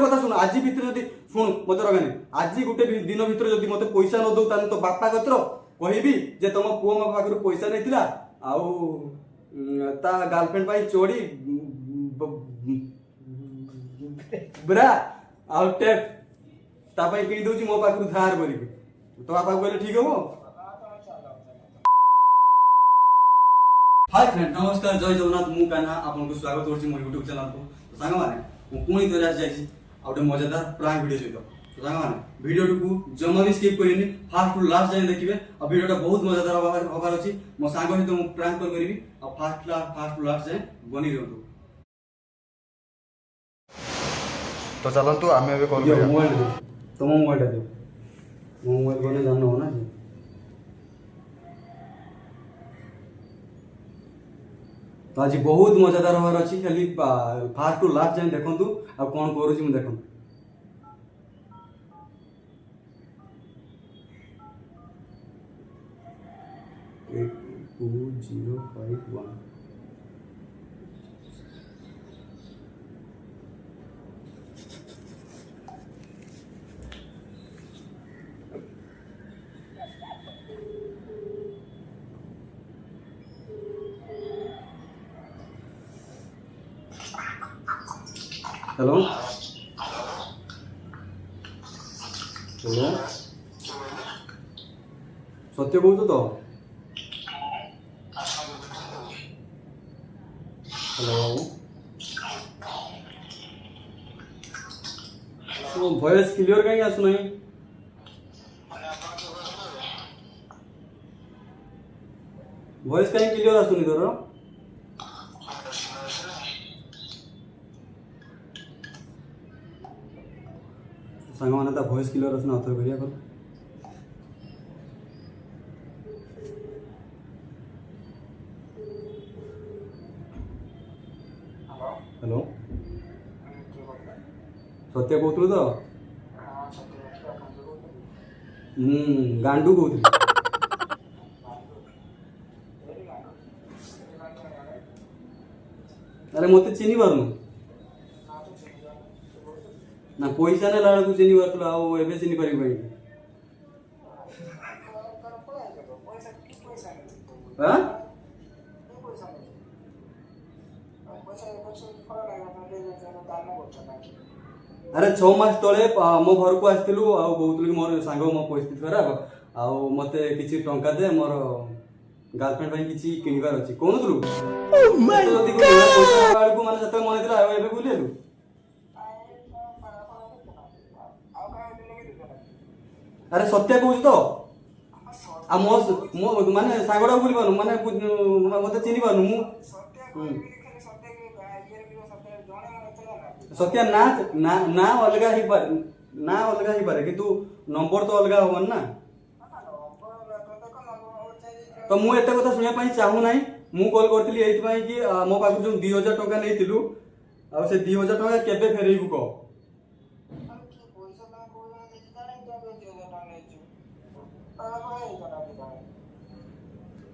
କଥା ଶୁଣ आज भितर जदि शुण मत रगानी आज गोटे दिन भितर जदि मत पैसा न दो तो बापा कतर कहबी जे तुम पुओ मो पाखर पैसा नहीं आउ ता गर्लफ्रेंड पाई चोरी ब्रा आउ टेप तापाई किनी दउची मो पाखर धार करी तो बापा कहले ठीक हो। हाय फ्रेंड नमस्कार जय जगन्नाथ मु कान्हा आपनको स्वागत करछि मोर YouTube चैनल को। तो सांग माने मु पुणी तोरा जाईछि आउटे मजेदार प्रैंक वीडियो सहित। तो सांग माने वीडियो को जमा भी स्किप करिनी फास्ट टू लास्ट जाय देखिबे। अब वीडियोटा बहुत मजेदार होबार अछि मो सांग सहित मु प्रैंक कॉल करबी अब फास्ट टू लास्ट जाय बनी रहतो। तो चलंतु आमे एबे कॉल करिया मोबाइल दे तुम मोबाइल दे मोबाइल कोने जाननो हो ना जी। तो आज बहुत मजेदार होबार अछि खाली फास्ट टू लास्ट जाय देखंतु अब कोन करूछि मु देखंतु। 82051 हेलो हेलो सत्य कहू तो हेलो तो वॉइस क्लियर कहीं आसु नहीं वॉइस कहीं क्लियर आसुनी तोर सांग माने ता वॉइस क्लियर आसुना अथर करिया कर हेलो सत्य कहतु तो गांडू कहती अरे मत चिन्ह पारनु ना पैसा ने लाड़ तू चिन्ह पारतु आउ एबे चिन्ह पारि भाई हां अरे 6 मास तले मो घर को आस्तिलु आ कहतलु कि मोर सांग मो परिस्थिति खराब आ मते किछि टंका दे मोर गर्लफ्रेंड भाई किछि किनिबार अछि कोनतलु जदी को पैसा वाळ को माने सते मन दिला एबे बुलेलु अरे सत्य कहू तो आ मो माने सांगडा बुली बानु माने मते चिनि बानु मु सत्या ना ना ना अलगा ही पारे किंतु नंबर तो अलगा होवन ना तो मु एते कथा सुनिया पई चाहू नाही मु कॉल करथिली एइत पई कि मो पाखु जो 2000 टका नेतिलु आ से 2000 टका केबे फेरेइबु को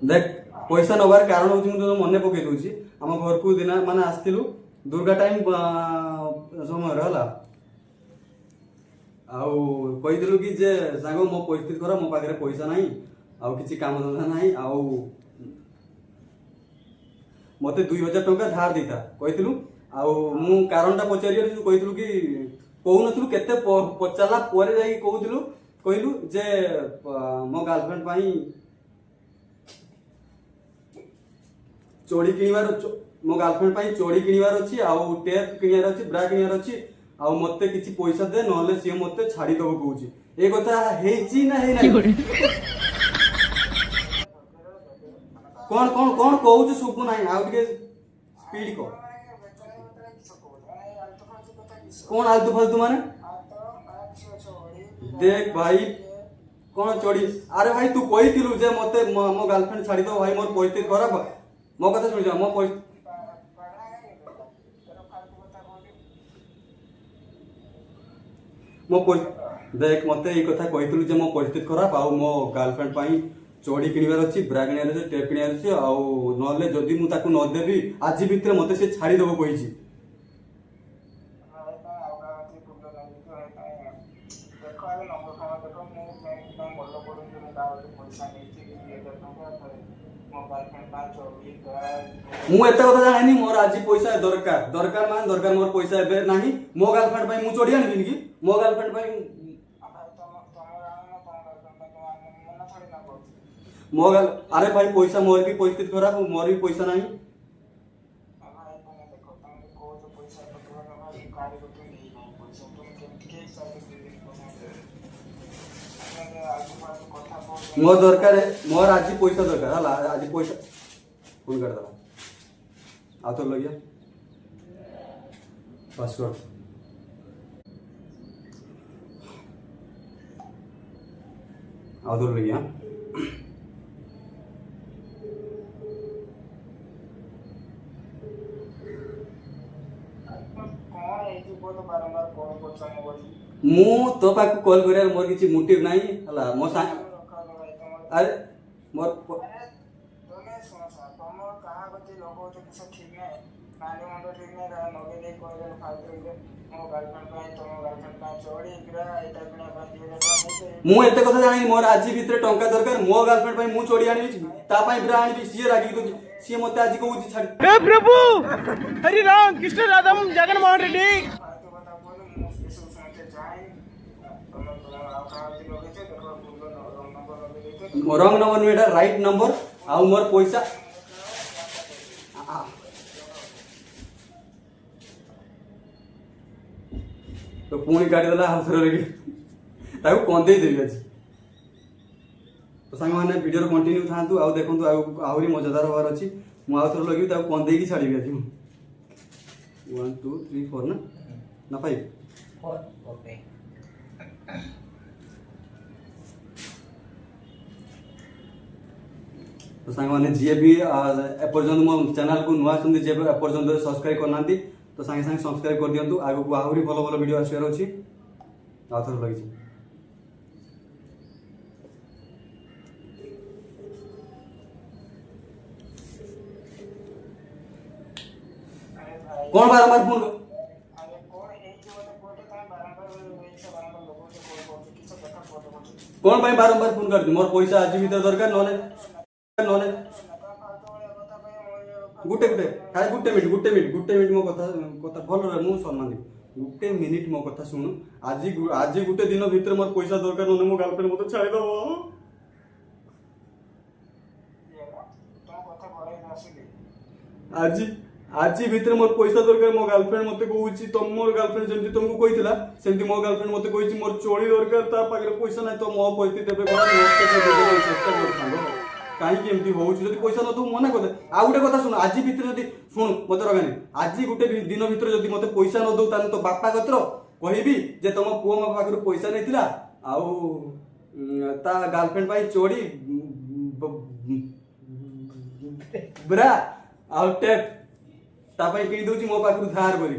देख पैसा नबार कारण होची मु तो मने पके दोची हम घर को दिना माने आस्तिलु दुर्गा टाइम समय रहला आउ कहिदिलु कि जे सांगो मो परिस्थिति खरा मो पाखरे पैसा नाही आउ किछि काम धंधा नाही आउ मते 2000 टका धार देता कहिदिलु आउ मु कारणटा पचारियो तू कहिदिलु कि कहउनथलु केते पचाला परे जाई कहउदिलु कहिलु जे मो गर्लफ्रेंड पाई चोरी किनिबार मो गर्लफ्रेंड पाई चोरी किनिबार अछि आउ टेप किनिबार अछि ब्रा किनिबार अछि आउ मते किछि पैसा दे नहले से मते छाडी दबो कहउछि ए कथा हेछि ना हे नाही कोन कोन कोन कहउछु सुबु नाही आउ के स्पीड को कोन आलतू फालतू माने देख भाई कोन चोरी अरे भाई तू कहितिलु जे मते मो गर्लफ्रेंड छाडी दो भाई मोर परिस्थिति खराब मो कथा सुनि जा मो देख मते ई कथा कहितलु जे मो परिस्थिति खराब आ मो गर्लफ्रेंड पाई चोरी किनिबार अछि ब्रा किनिबार अछि टेप किनिबार अछि आ नले जदी मु ताकू न देबी आज भितर मते से छाडी देबो कहिछि ମୁଁ ଏତେ କଥା ଜାଣିନି ମୋର ଆଜି ପଇସା ଦରକାର ଦରକାର ମାନେ ଦରକାର ମୋର ପଇସା ଏବେ ନାହିଁ ମୋ ଗାର୍ଲଫ୍ରେଣ୍ଡ ପାଇଁ ମୁଁ ଚୋରି ଆଣିବିନି କି ମୋ ଗାର୍ଲଫ୍ରେଣ୍ଡ ପାଇଁ ମୋ ଗାର୍ଲ ଆରେ ଭାଇ ପଇସା ମୋର ବି ପରିସ୍ଥିତି ଖରାପ ମୋର ବି ପଇସା ନାହିଁ ମୋ ଦରକାର ମୋର ଆଜି ପଇସା ଦରକାର ହେଲା ଆଜି ପଇସା फोन कर दवा आओ तो लग गया पासवर्ड आओ तो लग गया मु तो पाक कॉल करे मोर किछि मोटिव नाही हला मो सा अरे मोर मु एते कथा जानि मोर आज भितर टंका दरकार मो गर्लफ्रेंड पई मु चोरी आनी ता पई ब्रा आनी सी रागी तो सी मते आज कहू छाड़ हे प्रभु हरि राम कृष्ण राधम जगन मोहन रेड्डी रंग नंबर नु एटा राइट नंबर आ मोर पैसा तो पुणी काटी देला हाथ रे ताको कंदे देबी आज तो संग माने वीडियो रो कंटिन्यू थांतु आ देखंतु आहुरी मजेदार होवार अछि मु आ थोर लगी ताको कंदे की छाड़ी आज 1 2 3 4 ना 5 4 ओके तो संग माने जे भी एपर्यंत मो चैनल को नुआ सुंदी जे एपर्यंत सब्सक्राइब करनांती तो संगे संगे सब्सक्राइब कर दियंतु आगो को आहुरी भलो भलो वीडियो आशियार अछि आ थोर लगी कौन बारंबार फोन कौन भाई बारंबार फोन कर मोर पैसा आज भीतर दरकार नले नले गुटे गुटे खाली गुटे मिनिट मो कथा कथा भल रे मु सम्मान दे गुटे मिनिट मो कथा सुनु आज गुटे दिन भीतर मोर पैसा दरकार नले मो गर्लफ्रेंड मते छाड़ी दबो आज भीतर मोर पैसा दरकार मो गर्लफ्रेंड मते कहूची तुम मोर गर्लफ्रेंड जेंति तुमको कहितला सेंति मो गर्लफ्रेंड मते कहिची मोर चोरी दरकार ता पाखरे पैसा नै तो मो परिस्थिति एबे कोन चेष्टा कर सांगो काहे कि एमती होउची जदी पैसा न तो मना कर आ गुटे कथा सुन आज भीतर जदी सुन मते रगानी आज गुटे दिन भीतर जदी मते पैसा न दउ तान तो बापा कत्र कहिबी जे तुम पुओ मा पाखरे पैसा नैतिला आउ ता गर्लफ्रेंड पाई चोरी ब्रा आउ टेप ता पाई किनि दउची मो पाखरु धार करी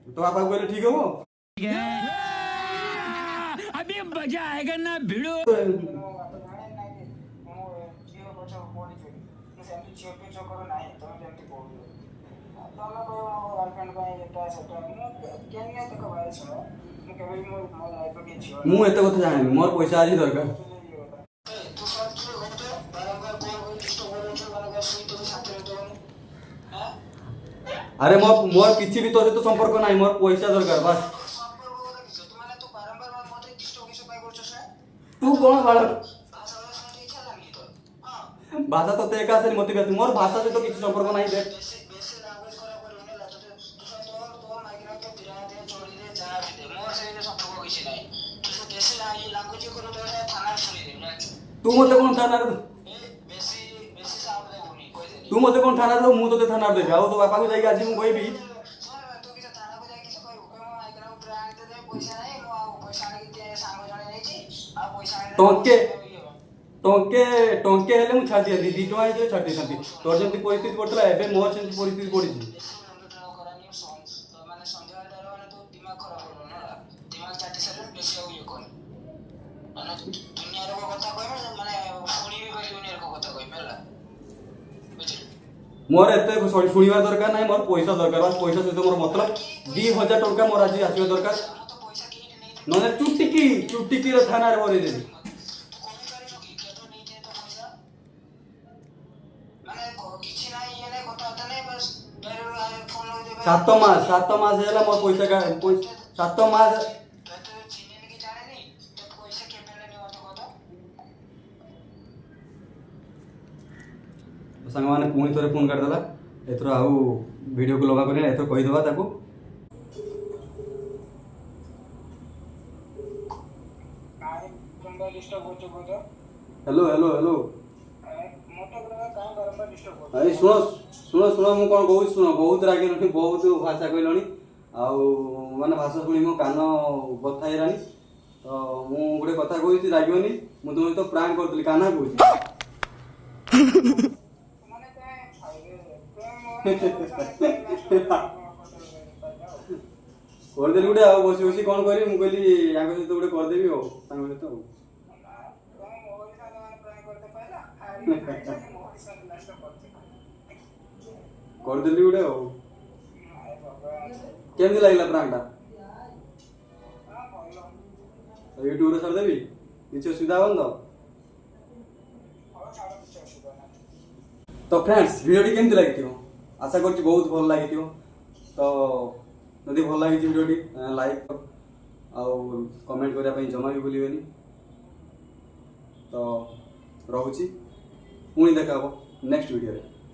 तो बापा कहले ठीक हो अभी मजा आएगा ना भिड़ो मु एते कथा जानि मोर पैसा आज दरकार अरे मोर किछि भी तोरे तो संपर्क नाही मोर पैसा दरकार बस तू कोन बाळ भाषा तो ते का से मते बेस मोर भाषा से तो किछि संपर्क नाही दे तू मते कोन थाना तू मते कोन थाना दो मु तो थाना दे आउ तो बापा को जाई आज मु कहबी टोके टोके टोके हेले मु छाडी दी 2 टका जे छाडी थांती तोर जेंति परिस्थिति पड़तला एबे मोर जेंति परिस्थिति पड़ी माने संध्या डर वाले तो दिमाग खराब हो ना दिमाग चाटी सरे बेसी हो ये कोन माने दुनिया रो कथा कहबे माने फुणी भी परिबनी रो कथा कहबे होला बुझिल मोर एते सुनिबा दरकार नाही मोर पैसा दरकार बस पैसा सहित मोर मतलब 2000 टका मोर आज आसीबा दरकार नने चुटिकी रो थाना रे भरी देबी 7 ମାସ ହେଲା ମୋ ପଇସା 7 ମାସ तो चिन्ह की जाने नहीं तो पैसे के पहले नहीं होता होता ସାଙ୍ଗମାନେ ପୁଣି ଥରେ ଫୋନ୍ କାଟିଦେଲା। ଏଥର ଆଉ ଭିଡ଼ିଓକୁ ଲଗା କରିନି, ଏଥର କହିଦେବା ତାକୁ। काय तुमका डिस्टर्ब होतो होतो ହ୍ୟାଲୋ ହ୍ୟାଲୋ ହ୍ୟାଲୋ मोठा ग्रह काय बारंबार डिस्टर्ब होतो ଏଇ ଶୁଣ ଶୁଣ ଶୁଣ ମୁଁ କ'ଣ କହୁଛି ଶୁଣ। ବହୁତ ରାଗିଲଣି, ବହୁତ ଭାଷା କହିଲଣି, ଆଉ ମାନେ ଭାଷା ଶୁଣି ମୋ କାନ ବଥା ହେଇଗଲାଣି। ତ ମୁଁ ଗୋଟେ କଥା କହୁଛି, ରାଗିବନି। ମୁଁ ତୁମ ସହିତ ପ୍ରାଙ୍କ୍ କରୁଥିଲି, କାହ୍ନା କହୁଛି। ମାନେ काय फायदे କରିଦେଲି ଗୋଟେ, ଆଉ ବସି ବସି କ'ଣ କରିବି। ମୁଁ କହିଲି ୟାଙ୍କ ସହିତ ଗୋଟେ କରିଦେବି ଆଉ, ତାଙ୍କ ସହିତ ଆଉ। କରିଦେଲି ଗୋଟେ ଆଉ। କେମିତି ଲାଗିଲା ପ୍ରାଙ୍କଟା? ୟୁଟ୍ୟୁବରେ ଛାଡ଼ିଦେବି, କିଛି ଅସୁବିଧା ହେବନି ତ? ତ ଫ୍ରେଣ୍ଡସ୍, ଭିଡ଼ିଓଟି କେମିତି ଲାଗିଥିବ? ଆଶା କରୁଛି ବହୁତ ଭଲ ଲାଗିଥିବ। ତ ଯଦି ଭଲ ଲାଗିଛି ଭିଡ଼ିଓଟି ଲାଇକ୍ ଆଉ କମେଣ୍ଟ କରିବା ପାଇଁ ଜମା ବି ଭୁଲିବେନି। ତ ରହୁଛି, ପୁଣି ଦେଖା ହେବ ନେକ୍ସଟ ଭିଡ଼ିଓରେ।